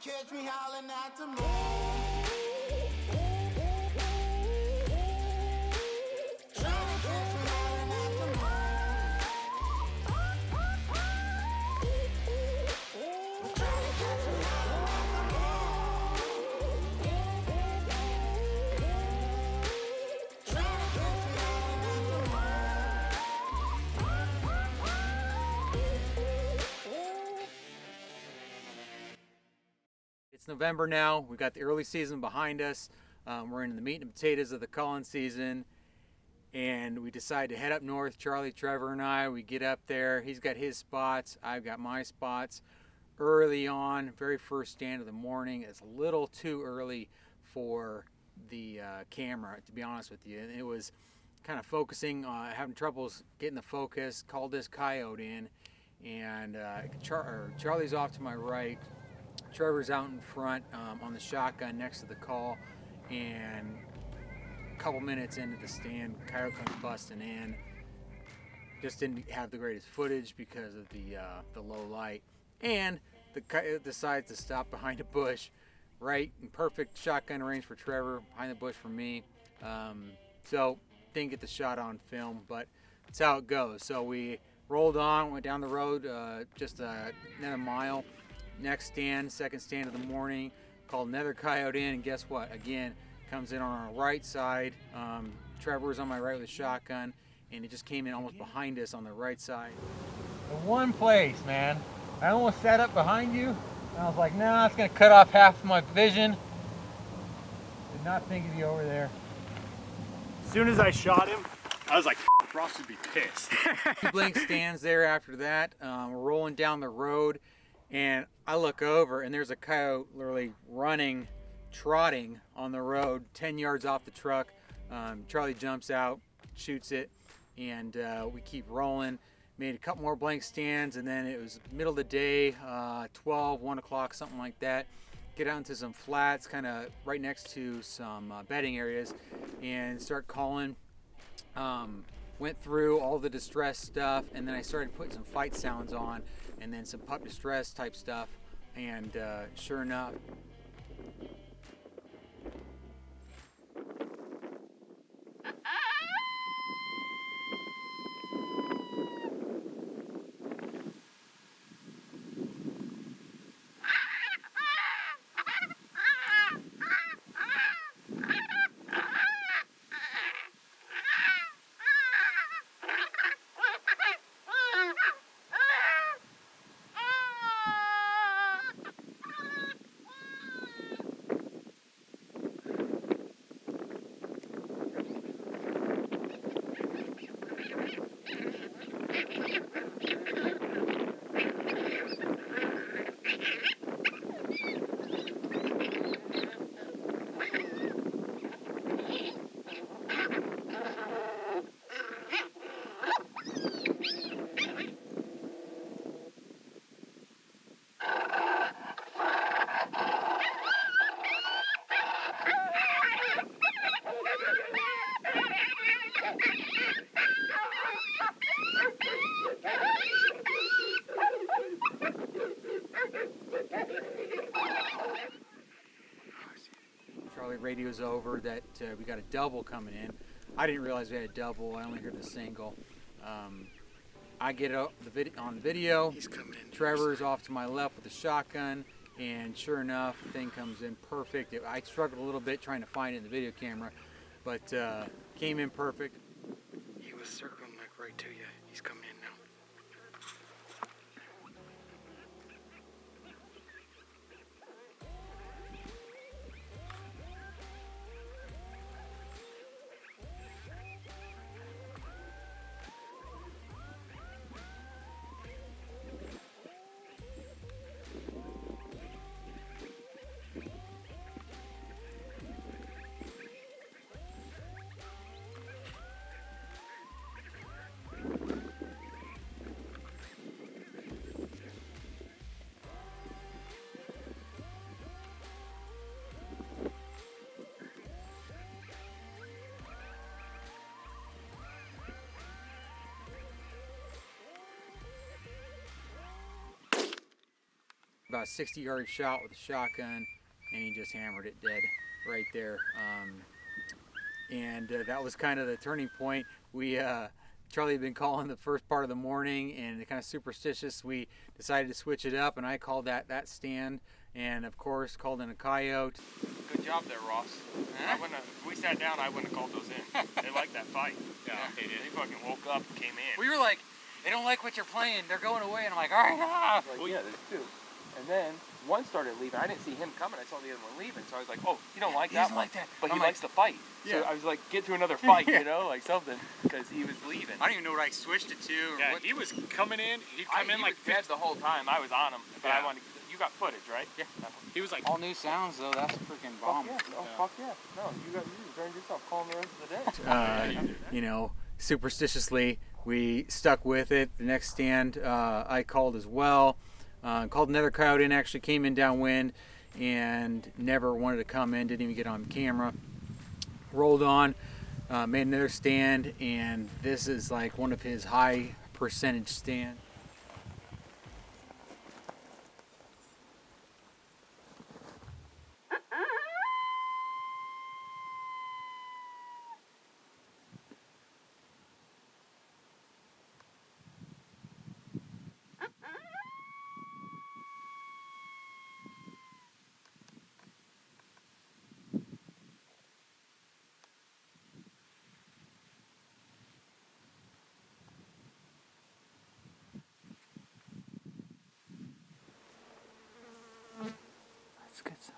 catch me howling at the moon. It's November now. We've got the early season behind us. We're in the meat and potatoes of the culling season, and we decide to head up north. Charlie, Trevor, and I. We get up there. He's got his spots. I've got my spots. Early on, very first stand of the morning. It's a little too early for the camera, to be honest with you. And it was kind of focusing, having troubles getting the focus. Called this coyote in, and Charlie's off to my right. Trevor's out in front on the shotgun next to the call, and a couple minutes into the stand, coyote comes busting in. Just didn't have the greatest footage because of the low light, and the coyote decides to stop behind a bush, right in perfect shotgun range for Trevor, behind the bush for me. So didn't get the shot on film, but that's how it goes. So we rolled on, went down the road just another mile. Next stand, second stand of the morning, called another coyote in, and guess what? Again, comes in on our right side. Trevor was on my right with a shotgun, and it just came in almost behind us on the right side. The one place, man, I almost sat up behind you, and I was like, nah, it's gonna cut off half of my vision. Did not think of you over there. As soon as I shot him, I was like, Ross would be pissed. Blink stands there after that. We're rolling down the road, and I look over, and there's a coyote literally running, trotting on the road 10 yards off the truck. Charlie jumps out, shoots it, and we keep rolling. Made a couple more blank stands, and then it was middle of the day, 12, 1 o'clock, something like that. Get out into some flats, kind of right next to some bedding areas, and start calling. Went through all the distress stuff, and then I started putting some fight sounds on, and then some pup distress type stuff, and sure enough, Charlie radios over that we got a double coming in. I didn't realize we had a double. I only heard the single. I get it on video. He's coming in. Trevor's off to my left with the shotgun, and sure enough, the thing comes in perfect. I struggled a little bit trying to find it in the video camera, but came in perfect. He was circling like right to you. He's coming in now. about 60-yard shot with a shotgun, and he just hammered it dead right there. And that was kind of the turning point. Charlie had been calling the first part of the morning, and kind of superstitious, we decided to switch it up, and I called that stand, and of course called in a coyote. Good job there, Ross. Huh? If we sat down, I wouldn't have called those in. They liked that fight. Yeah, they did. They fucking woke up and came in. We were like, they don't like what you're playing, they're going away, and I'm like, all right, ah. Well, yeah, there's two. And then one started leaving. I didn't see him coming. I saw the other one leaving. So I was like, oh, he don't like He that doesn't one. like that. But I'm he like, likes the fight. yeah. So I was like, get to another fight, Yeah. you know, like something, because he was leaving. I don't even know what I switched it to. Or Yeah, what. he was coming in. He'd come in he like was dead the whole time. I was on him, but Yeah. I wanted. You got footage, right? Yeah. He was like, All new sounds though, that's a freaking Fuck bomb. yeah. Oh, fuck yeah. No, you turned yourself calm the rest of the day. You know, superstitiously, we stuck with it. The next stand I called as well. Called another coyote in, actually came in downwind and never wanted to come in, didn't even get on camera. Rolled on, made another stand, and this is like one of his high percentage stands. That's a good sign.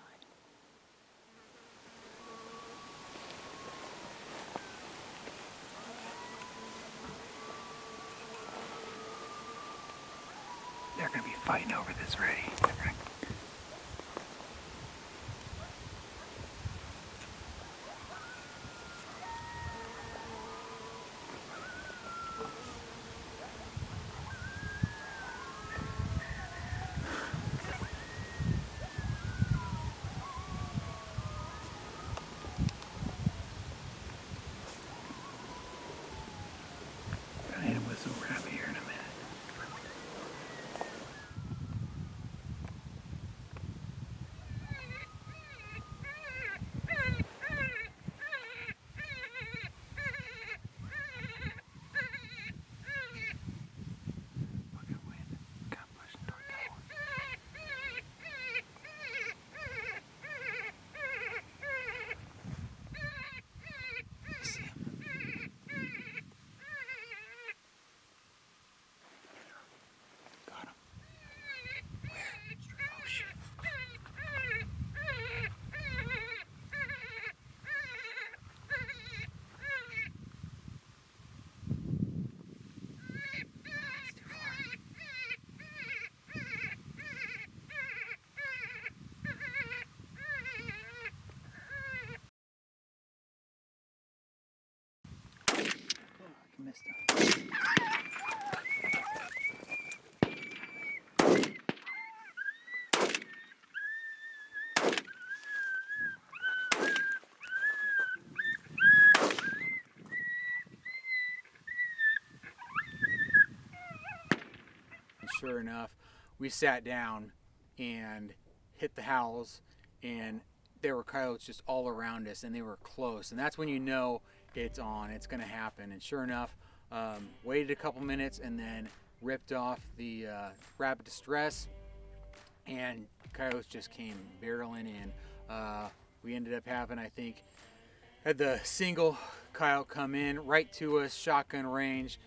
They're gonna be fighting over this already. Gonna hit him with some crap here in a minute. Fucking wind. Got pushing toward that one. See him? Got him. Where? Oh shit. It's too far. Oh, I missed him. Sure enough, we sat down and hit the howls, and there were coyotes just all around us, and they were close, and that's when you know it's on, it's going to happen. And sure enough, waited a couple minutes and then ripped off the rapid distress, and coyotes just came barreling in. We ended up having, I think, had the single coyote come in right to us, shotgun range.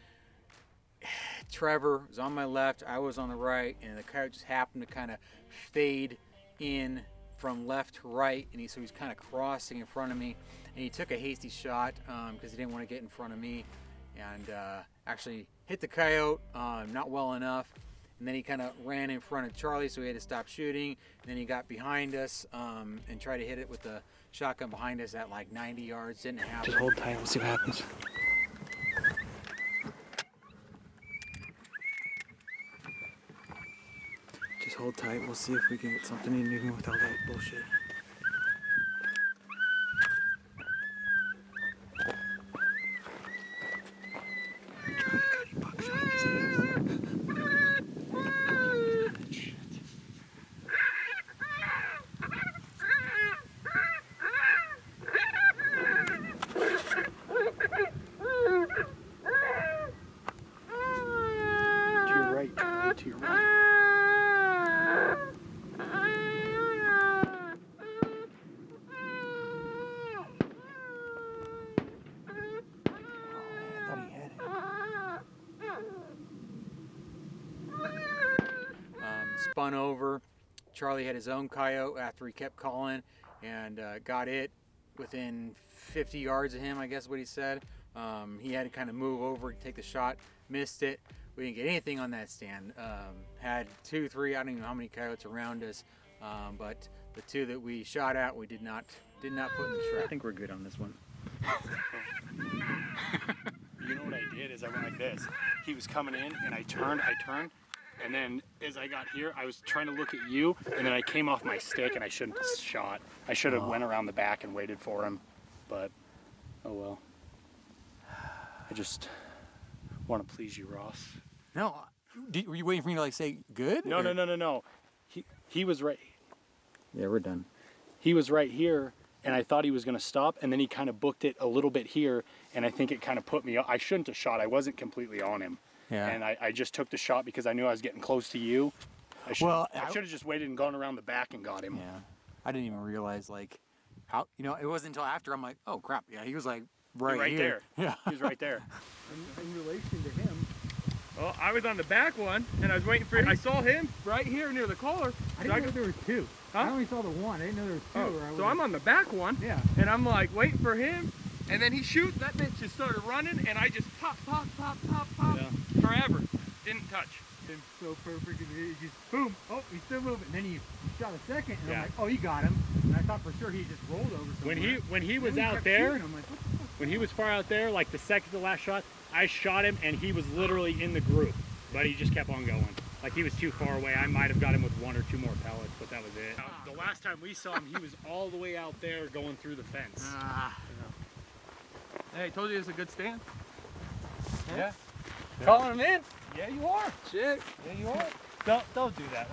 Trevor was on my left, I was on the right, and the coyote just happened to kind of fade in from left to right, and so he's kind of crossing in front of me, and he took a hasty shot because he didn't want to get in front of me, and actually hit the coyote not well enough, and then he kind of ran in front of Charlie, so we had to stop shooting, and then he got behind us and tried to hit it with the shotgun behind us at like 90 yards. Didn't happen. Just hold tight, we'll see what happens. Just hold tight, we'll see if we can get something in even with all that bullshit. spun over. Charlie had his own coyote after he kept calling and got it within 50 yards of him, I guess what he said. He had to kind of move over, take the shot, missed it. We didn't get anything on that stand. Had 2, 3, I don't even know how many coyotes around us, but the 2 that we shot at, we did not put in the trap. I think we're good on this one. You know what I did is I went like this. He was coming in and I turned, and then as I got here, I was trying to look at you, and then I came off my stick and I shouldn't have shot. I should have went around the back and waited for him, but oh well. I just want to please you, Ross. No, were you waiting for me to like say good? No. He was right. Yeah, we're done. He was right here, and I thought he was going to stop, and then he kind of booked it a little bit here, and I think it kind of put me. I shouldn't have shot. I wasn't completely on him. Yeah. And I just took the shot because I knew I was getting close to you. I should have just waited and gone around the back and got him. Yeah. I didn't even realize like how, it wasn't until after I'm like, oh crap, yeah, he was like right here. There. Yeah. He was right there. In relation to him, Well, I was on the back one, and I was waiting for. I saw him right here near the collar. I didn't know there was 2. Huh? I only saw the 1. I didn't know there was 2. Oh, so I'm on the back one. Yeah. And I'm like waiting for him, and then he shoots. That bitch just started running, and I just pop, Yeah. forever. Didn't touch. It's so perfect. And he just boom. Oh, he's still moving. And then he shot a second, and Yeah. I'm like, oh, he got him. And I thought for sure he just rolled over somewhere. When he was Then out kept there, shooting. I'm like, what the fuck? when he was far out there, like the second to last shot, I shot him and he was literally in the group, but he just kept on going. Like he was too far away. I might have got him with 1 or 2 more pellets, but that was it. The last time we saw him, he was all the way out there going through the fence. Hey, I told you it's a good stand. Yeah. Calling him in. Yeah, you are. Shit. Yeah, you are. Don't do that.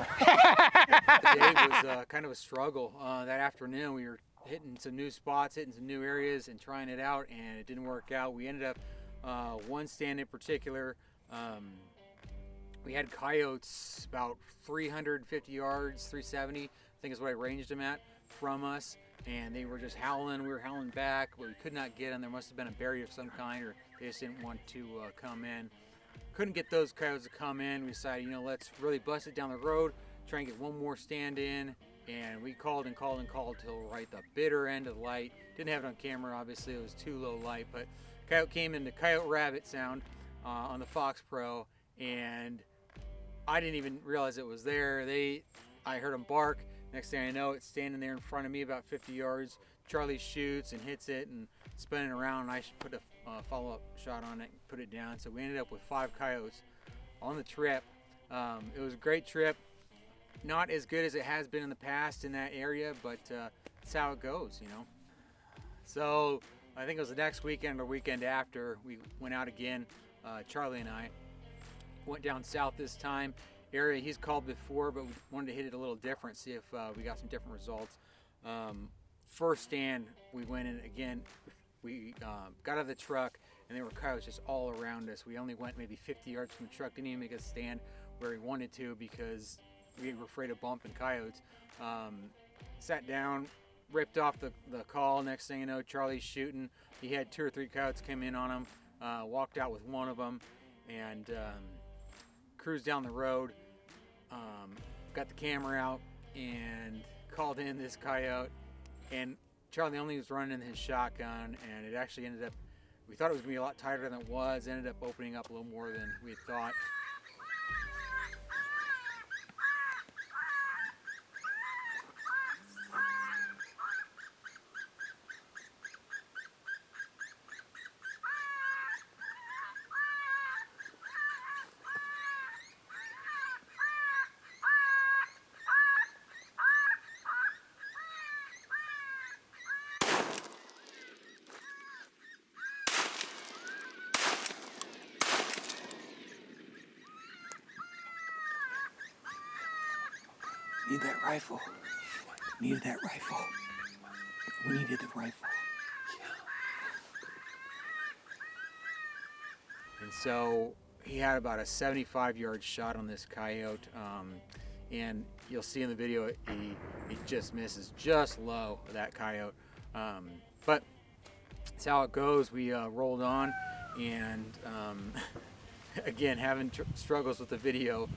The day was kind of a struggle. That afternoon we were hitting some new spots, hitting some new areas and trying it out, and it didn't work out. We ended up, one stand in particular, we had coyotes about 350 yards, 370, I think is what I ranged them at, from us, and they were just howling. We were howling back, but we could not get them. There must have been a barrier of some kind, or they just didn't want to come in. Couldn't get those coyotes to come in. We decided, let's really bust it down the road, try and get one more stand in, and we called till right the bitter end of the light. Didn't have it on camera, obviously, it was too low light, but coyote came into coyote rabbit sound on the FOXPRO, and I didn't even realize it was there. I heard them bark. Next thing I know, it's standing there in front of me about 50 yards. Charlie shoots and hits it and spinning around, and I should put a follow-up shot on it and put it down. So we ended up with 5 coyotes on the trip. It was a great trip. Not as good as it has been in the past in that area, but that's how it goes, So I think it was the next weekend or weekend after, we went out again. Charlie and I went down south this time. Area he's called before, but we wanted to hit it a little different, see if we got some different results. First stand, we went in again. We got out of the truck, and there were coyotes just all around us. We only went maybe 50 yards from the truck. Didn't even make a stand where we wanted to because we were afraid of bumping coyotes. Sat down, ripped off the call. Next thing you know, Charlie's shooting. He had 2 or 3 coyotes come in on him. Walked out with one of them, and cruised down the road. Got the camera out and called in this coyote. And Charlie only was running his shotgun, and it actually ended up, we thought it was going to be a lot tighter than it was. Ended up opening up a little more than we had thought. Need that rifle. Needed that rifle. We needed the rifle. And so he had about a 75-yard shot on this coyote, and you'll see in the video he just misses just low of that coyote. But that's how it goes. We rolled on, and again, having struggles with the video.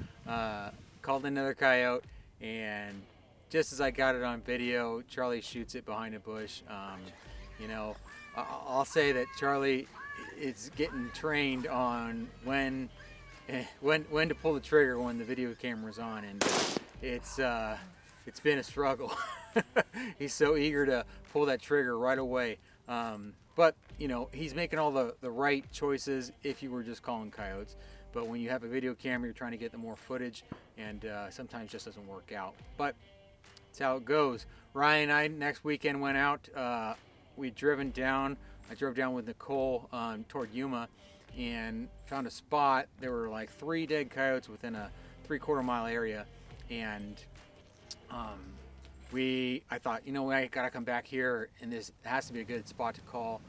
called another coyote, and just as I got it on video, Charlie shoots it behind a bush. You know, I'll say that Charlie is getting trained on when to pull the trigger when the video camera's on, and it's been a struggle. He's so eager to pull that trigger right away. But you know, he's making all the right choices if you were just calling coyotes. But when you have a video camera, you're trying to get the more footage, and sometimes it just doesn't work out. But that's how it goes. Ryan and I next weekend went out. We'd driven down. I drove down with Nicole toward Yuma, and found a spot. There were like 3 dead coyotes within a 3/4 mile area, and I thought, you know, I gotta come back here, and this has to be a good spot to call.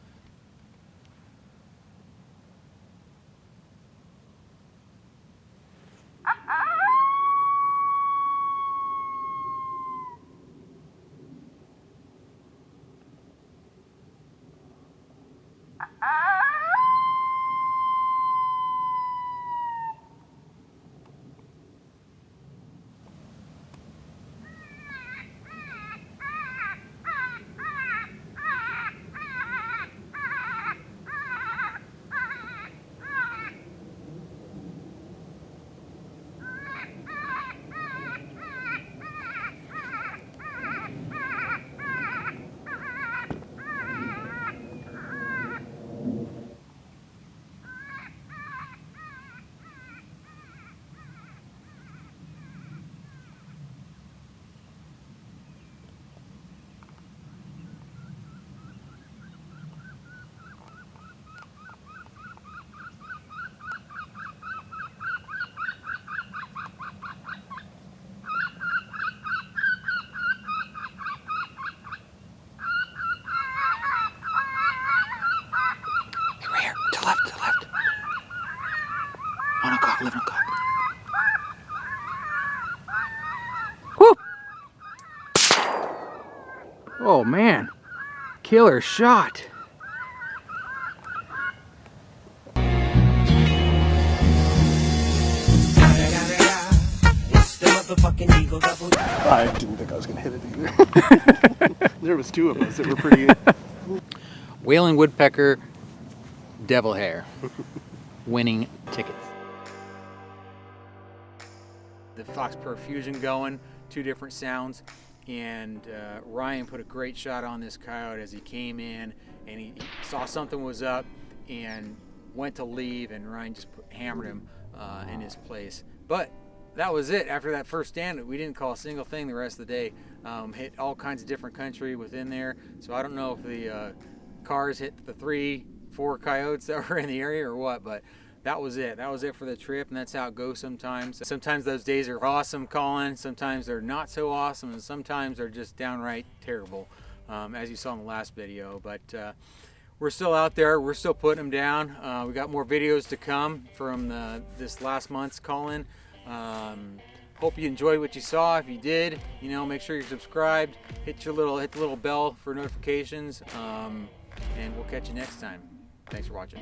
Oh man, killer shot. I didn't think I was going to hit it either. There was 2 of us that were pretty... Wailing woodpecker, devil hair, winning tickets. The FOXPRO fusion going, 2 different sounds, and Ryan put a great shot on this coyote as he came in, and he saw something was up and went to leave, and Ryan just hammered him in his place. But that was it. After that first stand, we didn't call a single thing the rest of the day. Hit all kinds of different country within there, so I don't know if the cars hit the 3-4 coyotes that were in the area or what, but that was it. That was it for the trip, and that's how it goes sometimes. Sometimes those days are awesome calling, sometimes they're not so awesome, and sometimes they're just downright terrible, as you saw in the last video. But we're still out there. We're still putting them down. We got more videos to come from this last month's calling. Hope you enjoyed what you saw. If you did, you know, make sure you're subscribed. Hit the little bell for notifications, and we'll catch you next time. Thanks for watching.